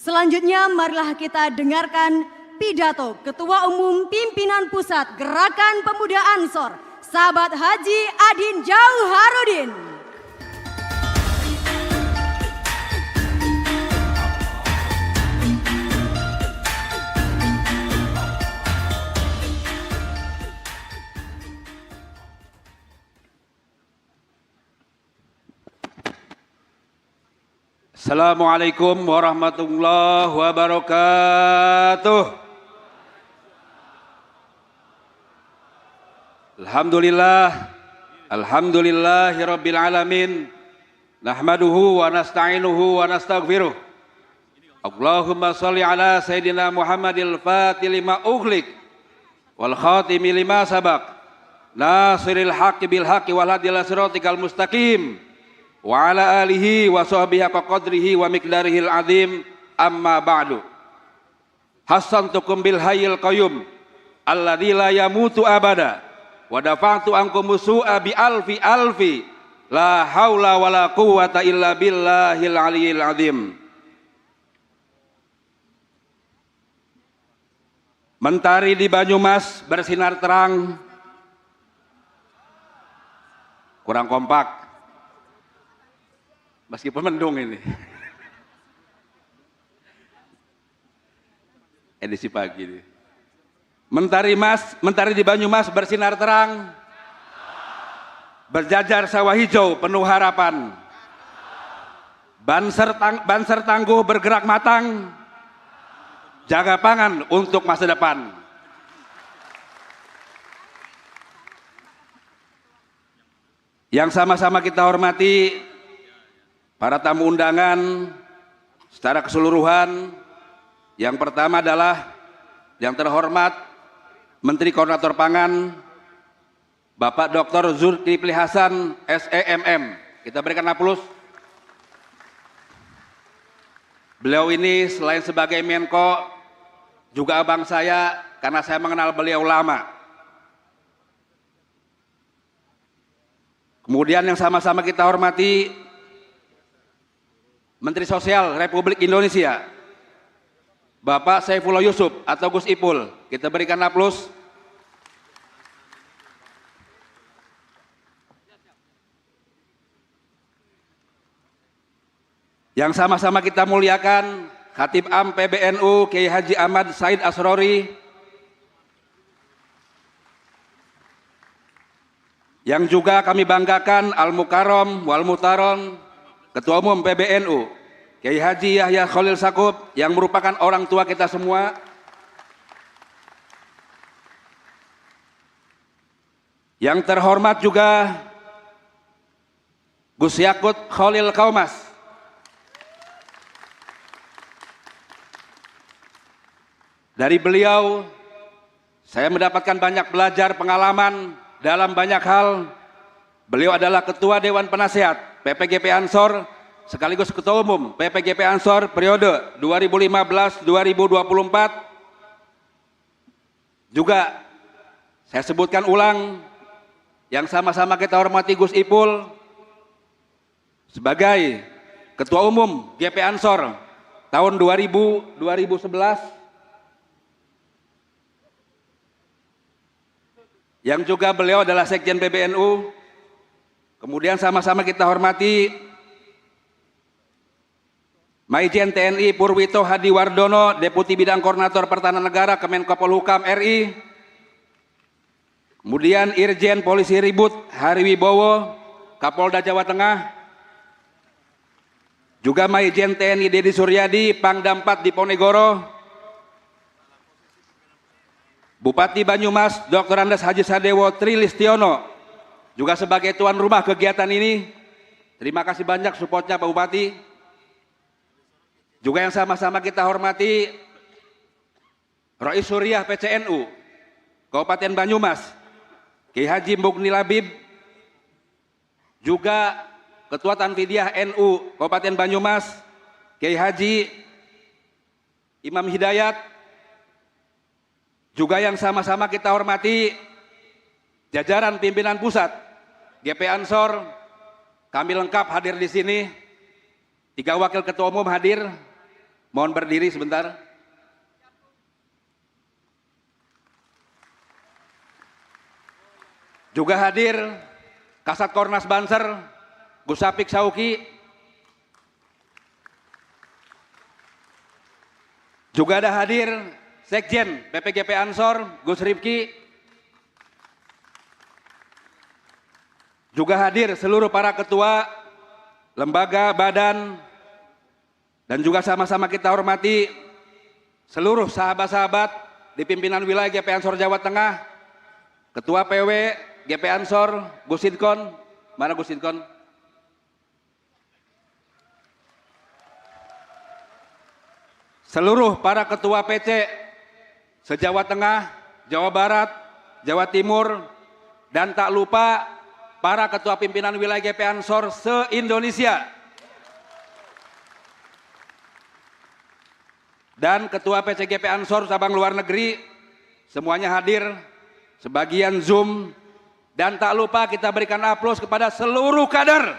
Selanjutnya marilah kita dengarkan pidato Ketua Umum Pimpinan Pusat Gerakan Pemuda Ansor, Sahabat Haji Adin Jauharudin. Assalamualaikum warahmatullahi wabarakatuh. Alhamdulillahirabbil alamin. Nahmaduhu wa nasta'inuhu wa nastaghfiruh. Allahumma shalli ala sayidina Muhammadil fatihil lima ughliq wal khatimi lima sabaq. Nasiril haqqi bil haqqi wal hadi ila siratikal mustaqim. Wa ala alihi wa sahbihi haqqa qadrihi wa miqdarihil azim, amma ba'du. Hasantukum bil hayyil qayyum alladzi la yamutu abada wa dafa'tu ankum su'a bi alfi la haula wala quwwata illa billahil aliyyil azim. Mentari di Banyumas bersinar terang. Kurang kompak meskipun mendung ini. Edisi pagi ini. Mentari di Banyumas bersinar terang. Berjajar sawah hijau penuh harapan. Banser tangguh bergerak matang. Jaga pangan untuk masa depan. Yang sama-sama kita hormati para tamu undangan secara keseluruhan. Yang pertama adalah yang terhormat Menteri Koordinator Pangan Bapak Dr. Zulkifli Hasan SEMM. Kita berikan aplaus. Beliau ini selain sebagai Menko juga abang saya karena saya mengenal beliau lama. Kemudian yang sama-sama kita hormati Menteri Sosial Republik Indonesia Bapak Saifullah Yusuf atau Gus Ipul. Kita berikan aplaus. Yang sama-sama kita muliakan Khatib Am PBNU Kiai Haji Ahmad Said Asrori. Yang juga kami banggakan Al Mukarram wal Mutaron Ketua Umum PBNU Kiai Haji Yahya Khalil Stakuf yang merupakan orang tua kita semua. Yang terhormat juga Gus Yakut Khalil Kaumas. Dari beliau saya mendapatkan banyak belajar pengalaman dalam banyak hal. Beliau adalah Ketua Dewan Penasehat PPGP Ansor sekaligus Ketua Umum PPGP Ansor periode 2015-2024. Juga saya sebutkan ulang yang sama-sama kita hormati Gus Ipul sebagai Ketua Umum GP Ansor tahun 2011. Yang juga beliau adalah Sekjen PBNU. Kemudian sama-sama kita hormati Maijen TNI Purwito Hadiwardono, Deputi Bidang Koordinator Pertahanan Negara Kemenko Polhukam RI. Kemudian Irjen Polisi Ribut Hari Wibowo, Kapolda Jawa Tengah. Juga Maijen TNI Dedi Suryadi, Pangdam 4 Diponegoro. Bupati Banyumas Dr. Andes Haji Sadewo Trilistiono juga sebagai tuan rumah kegiatan ini. Terima kasih banyak supportnya Pak Bupati. Juga yang sama-sama kita hormati Rois Suriah PCNU Kabupaten Banyumas Kiai Haji Mugni Labib. Juga Ketua Tanfidiyah NU Kabupaten Banyumas Kiai Haji Imam Hidayat. Juga yang sama-sama kita hormati jajaran pimpinan pusat GP Ansor, kami lengkap hadir di sini. 3 wakil ketua umum hadir, Mohon berdiri sebentar. Juga hadir Kasat Kornas Banser, Gus Sapik Sauki. Juga ada hadir Sekjen PPGP Ansor, Gus Rifki. Juga hadir seluruh para ketua lembaga, badan, dan juga sama-sama kita hormati seluruh sahabat-sahabat di pimpinan wilayah GP Ansor Jawa Tengah, Ketua PW GP Ansor, Gus Sidkon. Mana Gus Sidkon? Seluruh para ketua PC se-Jawa Tengah, Jawa Barat, Jawa Timur, dan tak lupa para ketua pimpinan wilayah GP Ansor se-Indonesia. Dan ketua PCGP Ansor cabang luar negeri, semuanya hadir, sebagian Zoom, dan tak lupa kita berikan aplaus kepada seluruh kader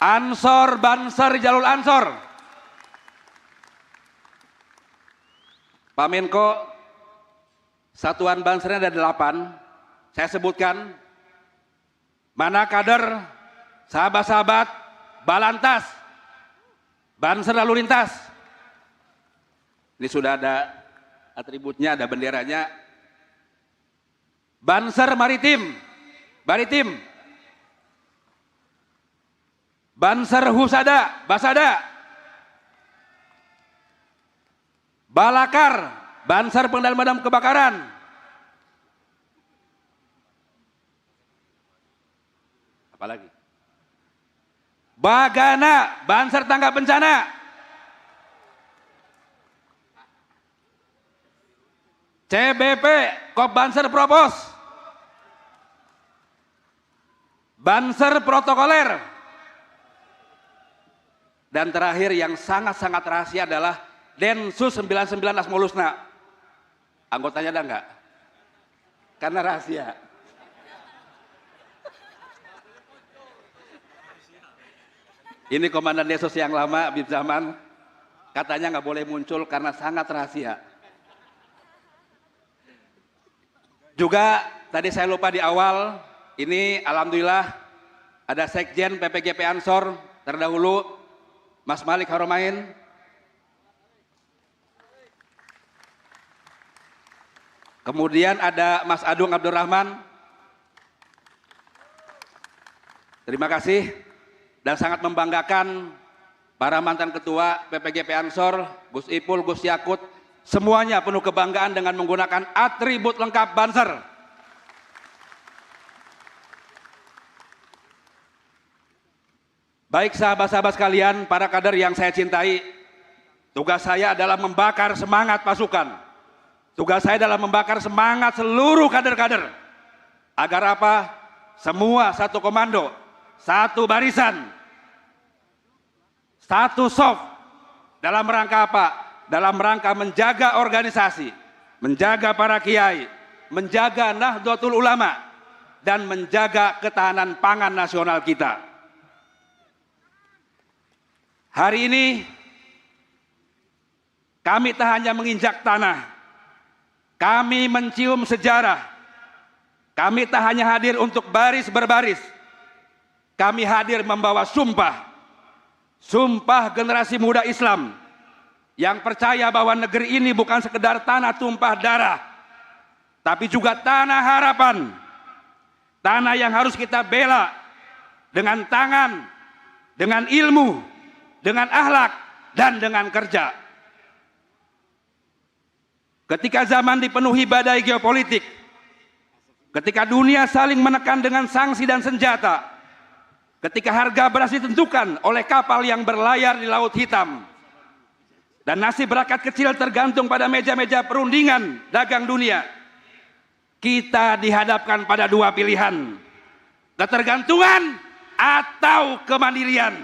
Ansor, Banser, Jalul Ansor. Pak Menko, satuan Bansernya ada 8, saya sebutkan, mana kader, sahabat-sahabat, Balantas, Banser lalu lintas. Ini sudah ada atributnya, ada benderanya. Banser Maritim, Baritim. Banser Husada, Basada. Balakar, Banser Pengendali Pemadam Kebakaran. Apalagi? Bagana, Banser Tangga Bencana. CBP, Kop Banser Propos. Banser Protokoler. Dan terakhir yang sangat-sangat rahasia adalah Densus 99 Asmaulusna. Anggotanya ada enggak? Karena rahasia. Ini komandan Densus yang lama, Bib Zaman, katanya nggak boleh muncul karena sangat rahasia. Juga tadi saya lupa di awal, ini alhamdulillah ada Sekjen PPGP Ansor terdahulu, Mas Malik Haromain. Kemudian ada Mas Adung Abdurrahman. Terima kasih dan sangat membanggakan para mantan ketua PPGP Ansor, Gus Ipul, Gus Yakut, semuanya penuh kebanggaan dengan menggunakan atribut lengkap Banser. Baik sahabat-sahabat sekalian, para kader yang saya cintai, tugas saya adalah membakar semangat pasukan. Tugas saya adalah membakar semangat seluruh kader-kader. Agar apa? Semua satu komando, satu barisan, satu soft. Dalam rangka apa? Dalam rangka menjaga organisasi, menjaga para kiai, menjaga Nahdlatul Ulama, dan menjaga ketahanan pangan nasional kita. Hari ini kami tak hanya menginjak tanah, kami mencium sejarah. Kami tak hanya hadir untuk baris berbaris, kami hadir membawa sumpah, sumpah generasi muda Islam yang percaya bahwa negeri ini bukan sekedar tanah tumpah darah, tapi juga tanah harapan. Tanah yang harus kita bela dengan tangan, dengan ilmu, dengan akhlak, dan dengan kerja. Ketika zaman dipenuhi badai geopolitik, ketika dunia saling menekan dengan sanksi dan senjata, ketika harga beras ditentukan oleh kapal yang berlayar di Laut Hitam, dan nasib rakyat kecil tergantung pada meja-meja perundingan dagang dunia, kita dihadapkan pada dua pilihan: ketergantungan atau kemandirian.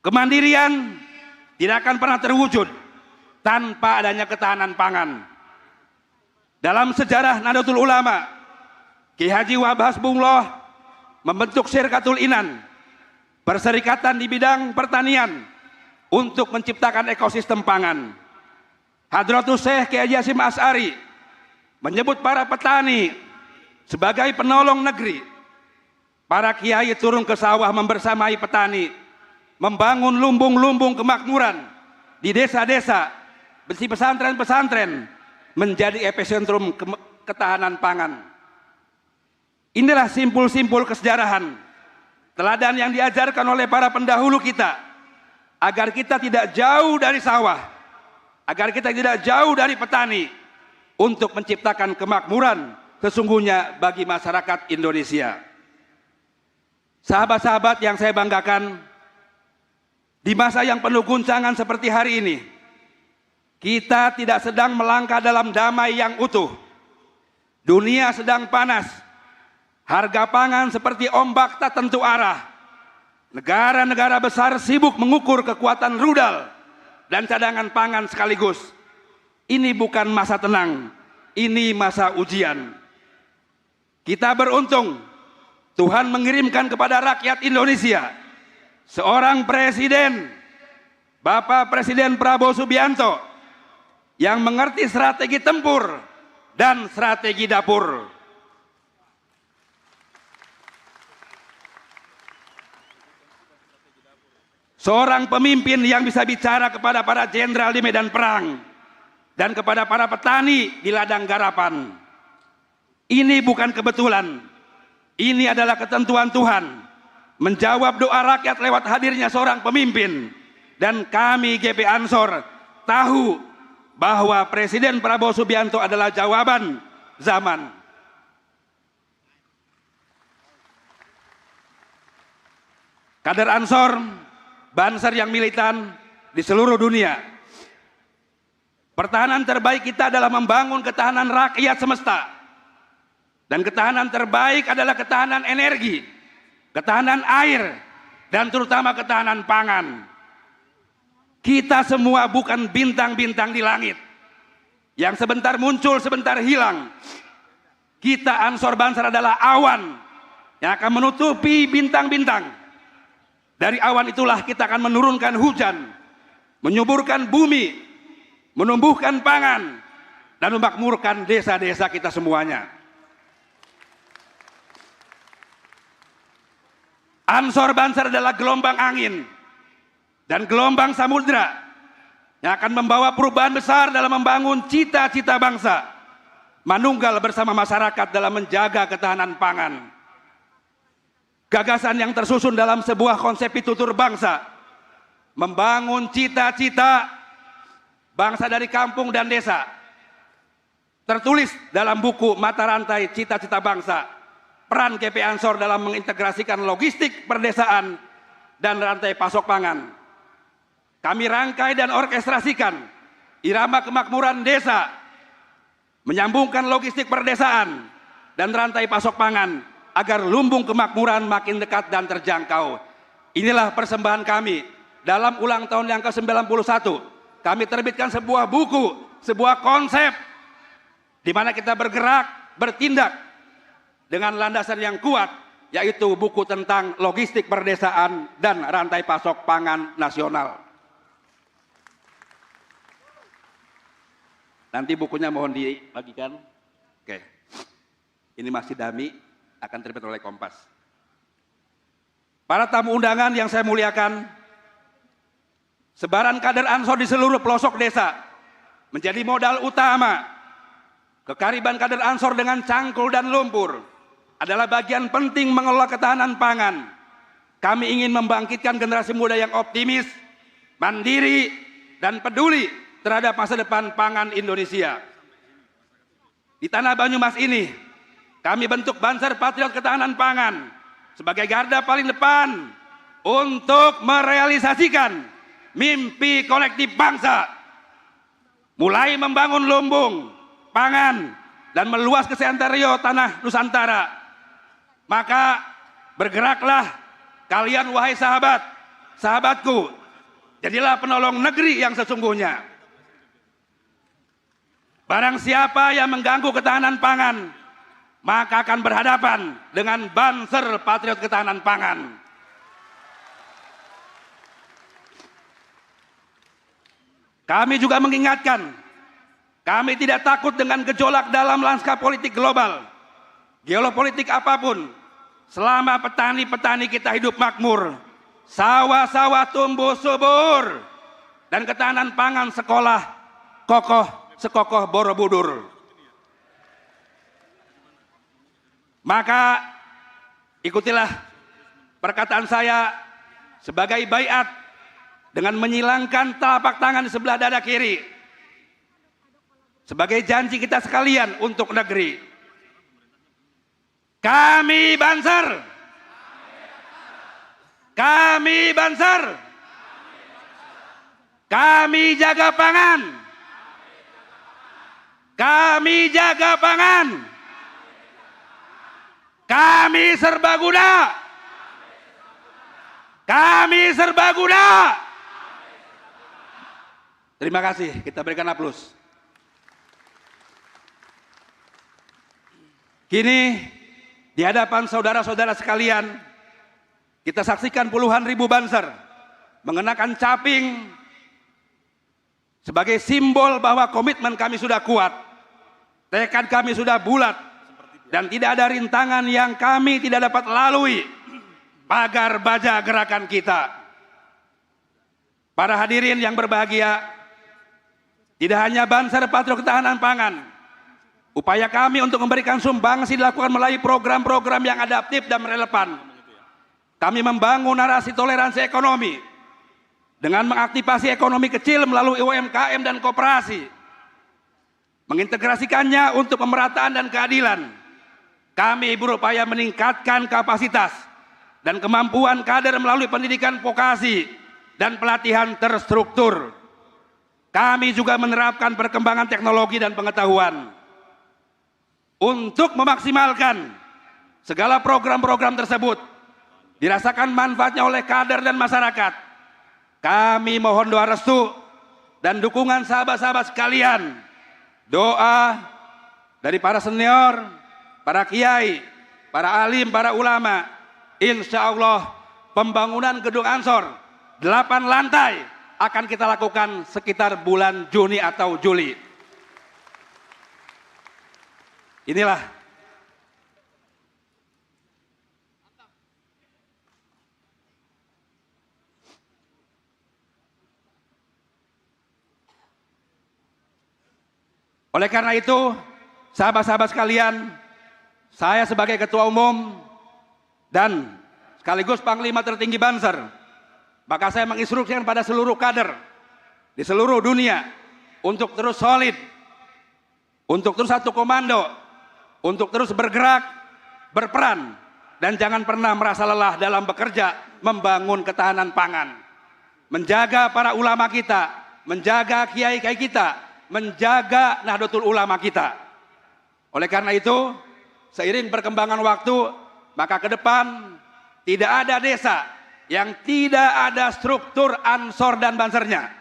Kemandirian tidak akan pernah terwujud tanpa adanya ketahanan pangan. Dalam sejarah Nahdlatul Ulama, Ki Haji Wahab Hasbullah membentuk Syirkatul Inan, perserikatan di bidang pertanian untuk menciptakan ekosistem pangan. Hadratus Syekh Kiai Haji Hasyim Asy'ari menyebut para petani sebagai penolong negeri. Para kiai turun ke sawah membersamai petani, membangun lumbung-lumbung kemakmuran di desa-desa, besi pesantren-pesantren, menjadi epicentrum ketahanan pangan. Inilah simpul-simpul kesejarahan, teladan yang diajarkan oleh para pendahulu kita, agar kita tidak jauh dari sawah, agar kita tidak jauh dari petani, untuk menciptakan kemakmuran sesungguhnya bagi masyarakat Indonesia. Sahabat-sahabat yang saya banggakan, di masa yang penuh guncangan seperti hari ini, kita tidak sedang melangkah dalam damai yang utuh. Dunia sedang panas, harga pangan seperti ombak tak tentu arah. Negara-negara besar sibuk mengukur kekuatan rudal dan cadangan pangan sekaligus. Ini bukan masa tenang, ini masa ujian. Kita beruntung Tuhan mengirimkan kepada rakyat Indonesia seorang presiden, Bapak Presiden Prabowo Subianto, yang mengerti strategi tempur dan strategi dapur. Seorang pemimpin yang bisa bicara kepada para jenderal di medan perang dan kepada para petani di ladang garapan. Ini bukan kebetulan. Ini adalah ketentuan Tuhan, menjawab doa rakyat lewat hadirnya seorang pemimpin. Dan kami GP Ansor tahu bahwa Presiden Prabowo Subianto adalah jawaban zaman. Kader Ansor, Banser yang militan di seluruh dunia, pertahanan terbaik kita adalah membangun ketahanan rakyat semesta. Dan ketahanan terbaik adalah ketahanan energi, ketahanan air, dan terutama ketahanan pangan. Kita semua bukan bintang-bintang di langit yang sebentar muncul, sebentar hilang. Kita Ansor Banser adalah awan yang akan menutupi bintang-bintang. Dari awan itulah kita akan menurunkan hujan, menyuburkan bumi, menumbuhkan pangan, dan memakmurkan desa-desa kita semuanya. Ansor Banser adalah gelombang angin dan gelombang samudra yang akan membawa perubahan besar dalam membangun cita-cita bangsa, manunggal bersama masyarakat dalam menjaga ketahanan pangan. Gagasan yang tersusun dalam sebuah konsep pitutur bangsa, membangun cita-cita bangsa dari kampung dan desa, tertulis dalam buku Mata Rantai Cita-Cita Bangsa. Peran GP Ansor dalam mengintegrasikan logistik perdesaan dan rantai pasok pangan. Kami rangkai dan orkestrasikan irama kemakmuran desa, menyambungkan logistik perdesaan dan rantai pasok pangan agar lumbung kemakmuran makin dekat dan terjangkau. Inilah persembahan kami dalam ulang tahun yang ke-91. Kami terbitkan sebuah buku, sebuah konsep di mana kita bergerak, bertindak dengan landasan yang kuat, yaitu buku tentang logistik perdesaan dan rantai pasok pangan nasional. Nanti bukunya mohon dibagikan. Oke. Ini masih dami, akan terbit oleh Kompas. Para tamu undangan yang saya muliakan, sebaran kader Ansor di seluruh pelosok desa menjadi modal utama. Kekariban kader Ansor dengan cangkul dan lumpur adalah bagian penting mengelola ketahanan pangan. Kami ingin membangkitkan generasi muda yang optimis, mandiri, dan peduli terhadap masa depan pangan Indonesia. Di tanah Banyumas ini, kami bentuk Banser Patriot Ketahanan Pangan sebagai garda paling depan untuk merealisasikan mimpi kolektif bangsa. Mulai membangun lumbung pangan dan meluas ke seantero tanah Nusantara. Maka bergeraklah kalian wahai sahabat, sahabatku, jadilah penolong negeri yang sesungguhnya. Barang siapa yang mengganggu ketahanan pangan, maka akan berhadapan dengan Banser Patriot Ketahanan Pangan. Kami juga mengingatkan, kami tidak takut dengan gejolak dalam lanskap politik global, geopolitik apapun, selama petani-petani kita hidup makmur, sawah-sawah tumbuh subur, dan ketahanan pangan sekolah kokoh sekokoh Borobudur. Maka ikutilah perkataan saya sebagai baiat dengan menyilangkan telapak tangan di sebelah dada kiri sebagai janji kita sekalian untuk negeri. Kami Banser, kami Banser, kami jaga pangan, kami jaga pangan, kami serbaguna, kami serbaguna. Terima kasih, kita berikan aplaus. Kini di hadapan saudara-saudara sekalian, kita saksikan puluhan ribu Banser mengenakan caping sebagai simbol bahwa komitmen kami sudah kuat, tekad kami sudah bulat, dan tidak ada rintangan yang kami tidak dapat lalui pagar baja gerakan kita. Para hadirin yang berbahagia, tidak hanya Banser Patriot Ketahanan Pangan, upaya kami untuk memberikan sumbangsi dilakukan melalui program-program yang adaptif dan relevan. Kami membangun narasi toleransi ekonomi dengan mengaktifasi ekonomi kecil melalui UMKM dan koperasi, mengintegrasikannya untuk pemerataan dan keadilan. Kami berupaya meningkatkan kapasitas dan kemampuan kader melalui pendidikan vokasi dan pelatihan terstruktur. Kami juga menerapkan perkembangan teknologi dan pengetahuan. Untuk memaksimalkan segala program-program tersebut dirasakan manfaatnya oleh kader dan masyarakat, kami mohon doa restu dan dukungan sahabat-sahabat sekalian. Doa dari para senior, para kiai, para alim, para ulama. Insya Allah pembangunan gedung Ansor 8 lantai akan kita lakukan sekitar bulan Juni atau Juli. Inilah oleh karena itu, sahabat-sahabat sekalian, saya sebagai Ketua Umum dan sekaligus Panglima tertinggi Banser, maka saya menginstruksikan pada seluruh kader di seluruh dunia untuk terus solid, untuk terus satu komando, untuk terus bergerak, berperan, dan jangan pernah merasa lelah dalam bekerja membangun ketahanan pangan, menjaga para ulama kita, menjaga kiai-kiai kita, menjaga Nahdlatul Ulama kita. Oleh karena itu, seiring perkembangan waktu, maka ke depan tidak ada desa yang tidak ada struktur Ansor dan Bansernya.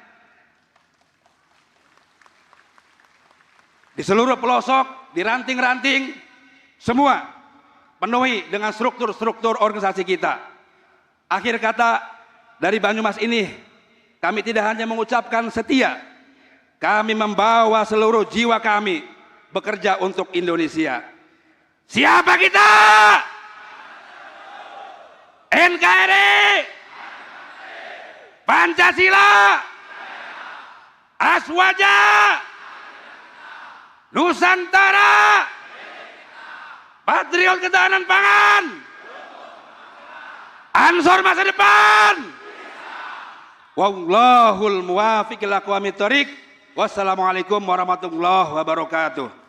Di seluruh pelosok, di ranting-ranting, semua penuhi dengan struktur-struktur organisasi kita. Akhir kata dari Banyumas ini, kami tidak hanya mengucapkan setia, kami membawa seluruh jiwa kami bekerja untuk Indonesia. Siapa kita? NKRI, Pancasila, Aswaja, Nusantara, Patriot Ketahanan Pangan, Ansor masa depan. Wallahul muwaffiq ila aqwamit thoriq. Wassalamualaikum warahmatullahi wabarakatuh.